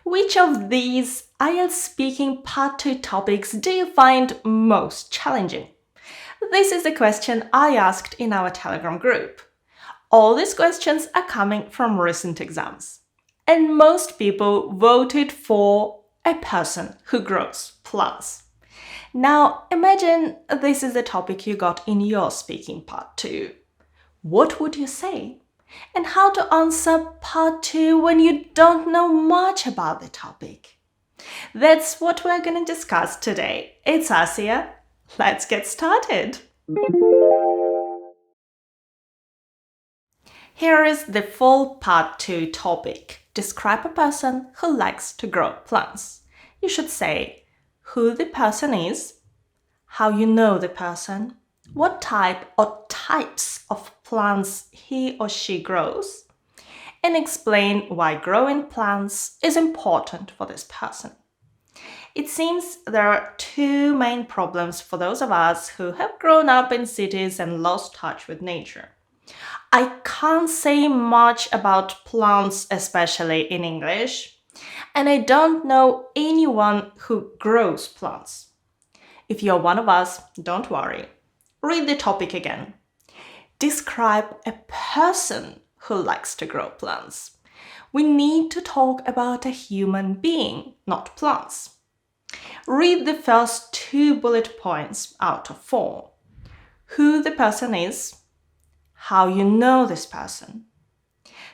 Which of these IELTS Speaking Part 2 topics do you find most challenging? This is the question I asked in our Telegram group. All these questions are coming from recent exams. And most people voted for a person who grows plants. Now imagine this is the topic you got in your speaking part 2. What would you say? And how to answer part 2 when you don't know much about the topic? That's what we're going to discuss today. It's Asia. Let's get started. Here is the full part 2 topic. Describe a person who likes to grow plants. You should say who the person is, how you know the person, what type or types of plants he or she grows, and explain why growing plants is important for this person. It seems there are two main problems for those of us who have grown up in cities and lost touch with nature. I can't say much about plants, especially in English, and I don't know anyone who grows plants. If you're one of us, don't worry. Read the topic again. Describe a person who likes to grow plants. We need to talk about a human being, not plants. Read the first 2 bullet points out of 4. Who the person is, how you know this person.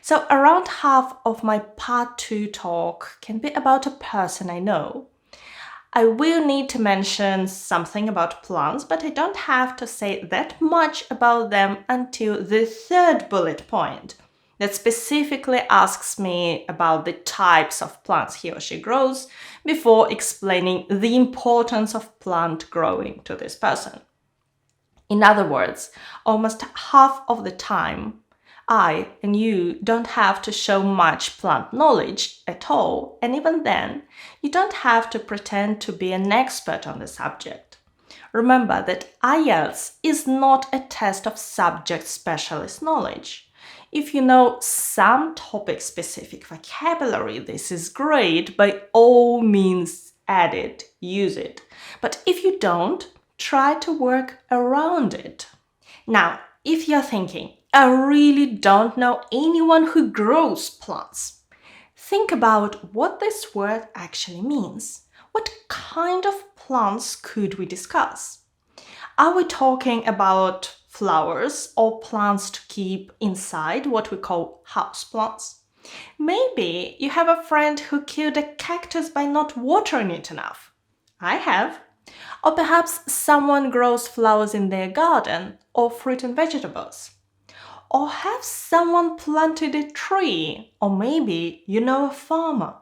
So around half of my part 2 talk can be about a person I know. I will need to mention something about plants, but I don't have to say that much about them until the 3rd bullet point that specifically asks me about the types of plants he or she grows before explaining the importance of plant growing to this person. In other words, almost half of the time, I and you don't have to show much plant knowledge at all, and even then, you don't have to pretend to be an expert on the subject. Remember that IELTS is not a test of subject specialist knowledge. If you know some topic-specific vocabulary, this is great. By all means, add it, use it. But if you don't, try to work around it. Now, if you're thinking, I really don't know anyone who grows plants, think about what this word actually means. What kind of plants could we discuss? Are we talking about flowers or plants to keep inside, what we call house plants? Maybe you have a friend who killed a cactus by not watering it enough. I have. Or perhaps someone grows flowers in their garden or fruit and vegetables. Or have someone planted a tree, or maybe you know a farmer.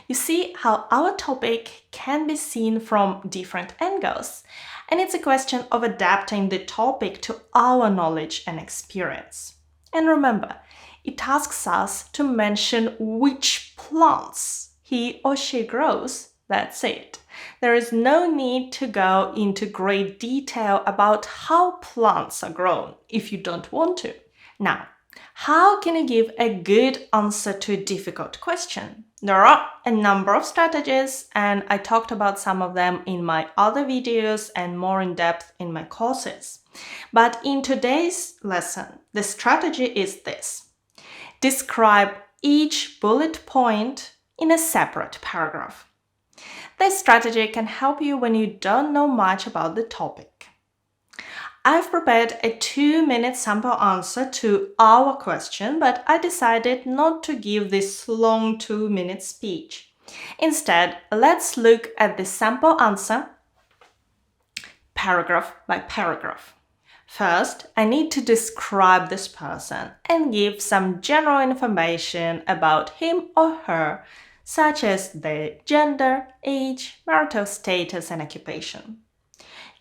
You see how our topic can be seen from different angles, and it's a question of adapting the topic to our knowledge and experience. And remember, it asks us to mention which plants he or she grows. That's it. There is no need to go into great detail about how plants are grown if you don't want to. Now, how can you give a good answer to a difficult question? There are a number of strategies, and I talked about some of them in my other videos and more in depth in my courses. But in today's lesson, the strategy is this. Describe each bullet point in a separate paragraph. This strategy can help you when you don't know much about the topic. I've prepared a 2-minute sample answer to our question, but I decided not to give this long 2-minute speech. Instead, let's look at the sample answer paragraph by paragraph. First, I need to describe this person and give some general information about him or her, such as their gender, age, marital status, and occupation.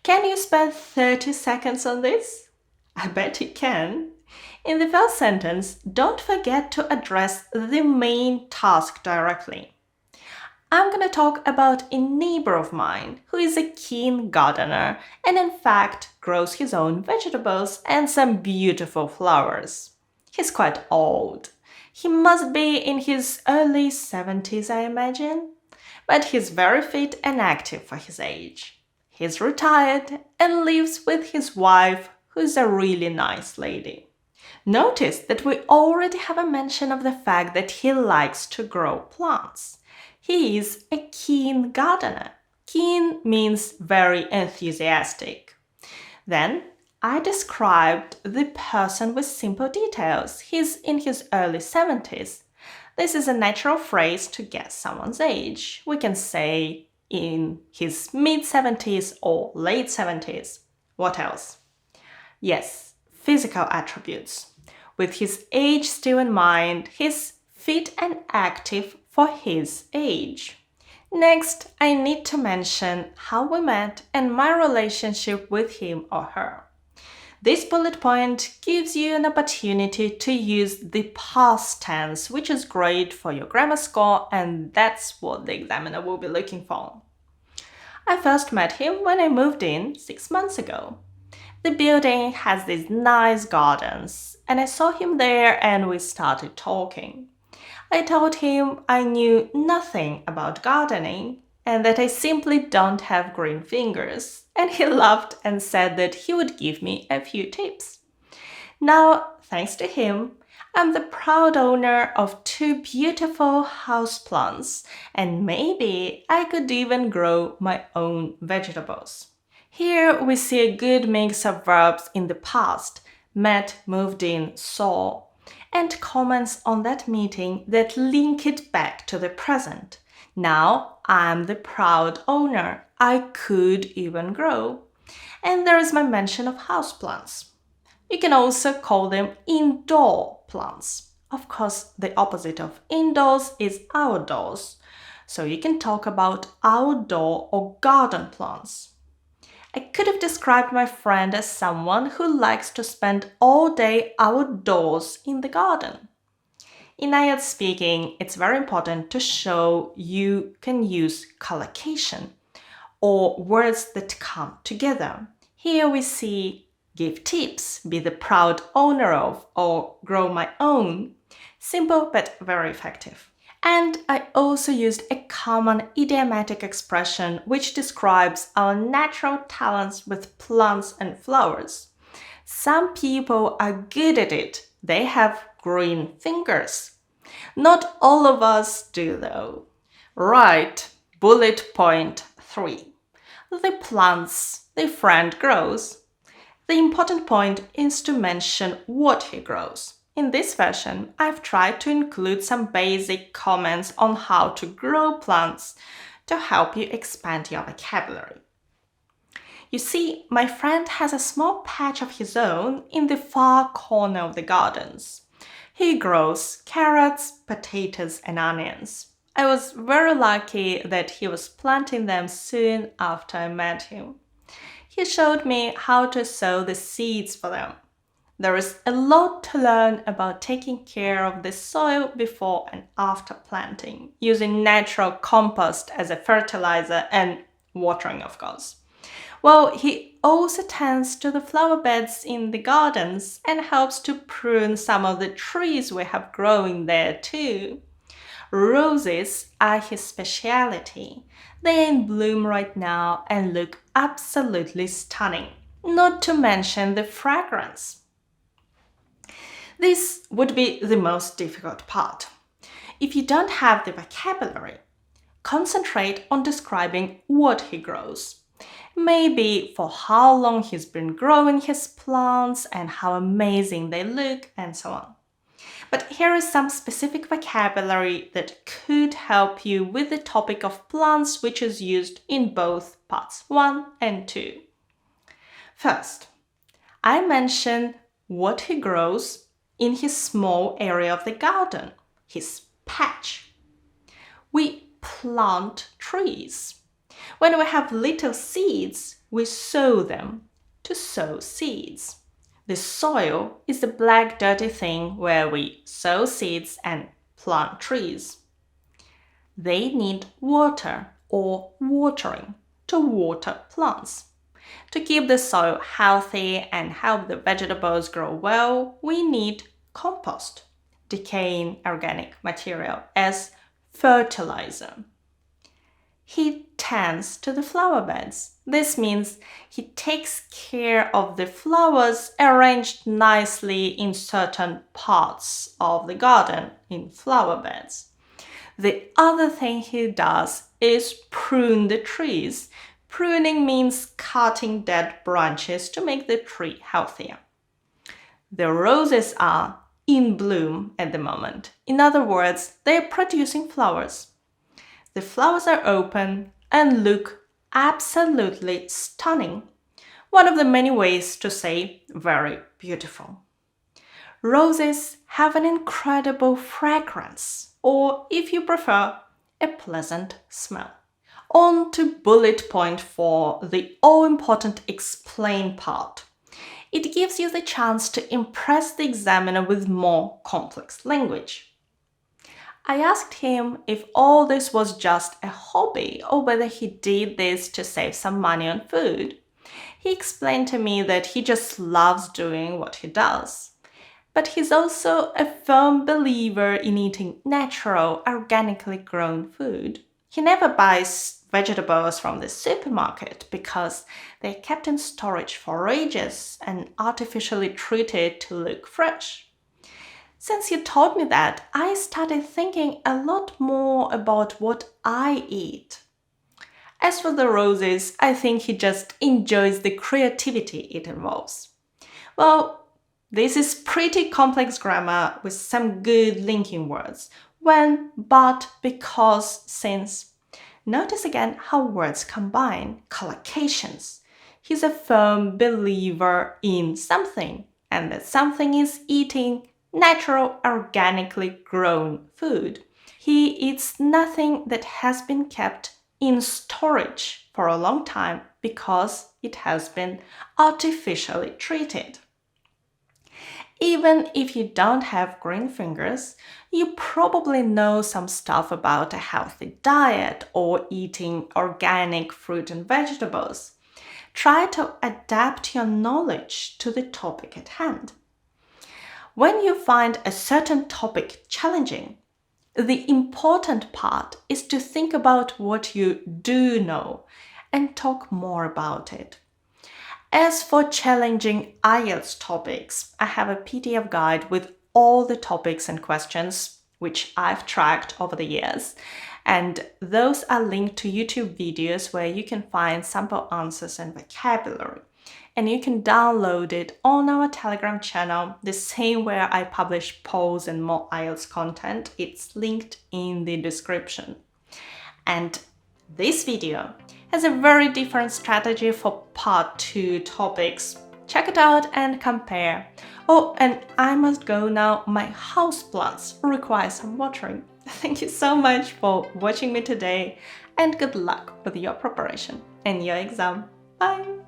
Can you spend 30 seconds on this? I bet you can. In the first sentence, don't forget to address the main task directly. I'm going to talk about a neighbor of mine who is a keen gardener and in fact grows his own vegetables and some beautiful flowers. He's quite old. He must be in his early 70s, I imagine. But he's very fit and active for his age. He's retired and lives with his wife, who's a really nice lady. Notice that we already have a mention of the fact that he likes to grow plants. He is a keen gardener. Keen means very enthusiastic. Then I described the person with simple details. He's in his early 70s. This is a natural phrase to guess someone's age. We can say in his mid-70s or late 70s. What else? Yes, physical attributes. With his age still in mind, he's fit and active for his age. Next, I need to mention how we met and my relationship with him or her. This bullet point gives you an opportunity to use the past tense, which is great for your grammar score, and that's what the examiner will be looking for. I first met him when I moved in 6 months ago. The building has these nice gardens, and I saw him there and we started talking. I told him I knew nothing about gardening and that I simply don't have green fingers, and he laughed and said that he would give me a few tips. Now, thanks to him, I'm the proud owner of 2 beautiful houseplants, and maybe I could even grow my own vegetables. Here we see a good mix of verbs in the past: met, moved in, saw, and comments on that meeting that link it back to the present. Now I'm the proud owner. I could even grow. And there is my mention of houseplants. You can also call them indoor plants. Of course, the opposite of indoors is outdoors. So you can talk about outdoor or garden plants. I could have described my friend as someone who likes to spend all day outdoors in the garden. In IELTS speaking, it's very important to show you can use collocation or words that come together. Here we see give tips, be the proud owner of, or grow my own. Simple but very effective. And I also used a common idiomatic expression which describes our natural talents with plants and flowers. Some people are good at it. They have green fingers. Not all of us do though. Right, bullet point 3. The plants the friend grows. The important point is to mention what he grows. In this version, I've tried to include some basic comments on how to grow plants to help you expand your vocabulary. You see, my friend has a small patch of his own in the far corner of the gardens. He grows carrots, potatoes, and onions. I was very lucky that he was planting them soon after I met him. He showed me how to sow the seeds for them. There is a lot to learn about taking care of the soil before and after planting, using natural compost as a fertilizer and watering, of course. Well, he also tends to the flower beds in the gardens and helps to prune some of the trees we have growing there too. Roses are his specialty. They're in bloom right now and look absolutely stunning, not to mention the fragrance. This would be the most difficult part. If you don't have the vocabulary, concentrate on describing what he grows. Maybe for how long he's been growing his plants and how amazing they look and so on. But here is some specific vocabulary that could help you with the topic of plants, which is used in both parts 1 and 2. First, I mentioned what he grows in his small area of the garden, his patch. We plant trees. When we have little seeds, we sow them to sow seeds. The soil is the black dirty thing where we sow seeds and plant trees. They need water or watering to water plants. To keep the soil healthy and help the vegetables grow well, we need compost. decaying organic material as fertilizer. He tends to the flower beds. This means he takes care of the flowers arranged nicely in certain parts of the garden in flower beds. The other thing he does is prune the trees. Pruning means cutting dead branches to make the tree healthier. The roses are in bloom at the moment. In other words, they are producing flowers. The flowers are open and look absolutely stunning. One of the many ways to say very beautiful. Roses have an incredible fragrance, or if you prefer, a pleasant smell. On to bullet point 4, the all-important explain part. It gives you the chance to impress the examiner with more complex language. I asked him if all this was just a hobby or whether he did this to save some money on food. He explained to me that he just loves doing what he does. But he's also a firm believer in eating natural, organically grown food. He never buys vegetables from the supermarket because they're kept in storage for ages and artificially treated to look fresh. Since you told me that, I started thinking a lot more about what I eat. As for the roses, I think he just enjoys the creativity it involves. Well, this is pretty complex grammar with some good linking words. When, but, because, since. Notice again how words combine, collocations. He's a firm believer in something, and that something is eating natural, organically grown food. He eats nothing that has been kept in storage for a long time because it has been artificially treated. Even if you don't have green fingers, you probably know some stuff about a healthy diet or eating organic fruit and vegetables. Try to adapt your knowledge to the topic at hand. When you find a certain topic challenging, the important part is to think about what you do know and talk more about it. As for challenging IELTS topics, I have a PDF guide with all the topics and questions which I've tracked over the years, and those are linked to YouTube videos where you can find sample answers and vocabulary. And you can download it on our Telegram channel, the same where I publish polls and more IELTS content. It's linked in the description. And this video has a very different strategy for part 2 topics. Check it out and compare. Oh, and I must go now. My houseplants require some watering. Thank you so much for watching me today, and good luck with your preparation and your exam. Bye!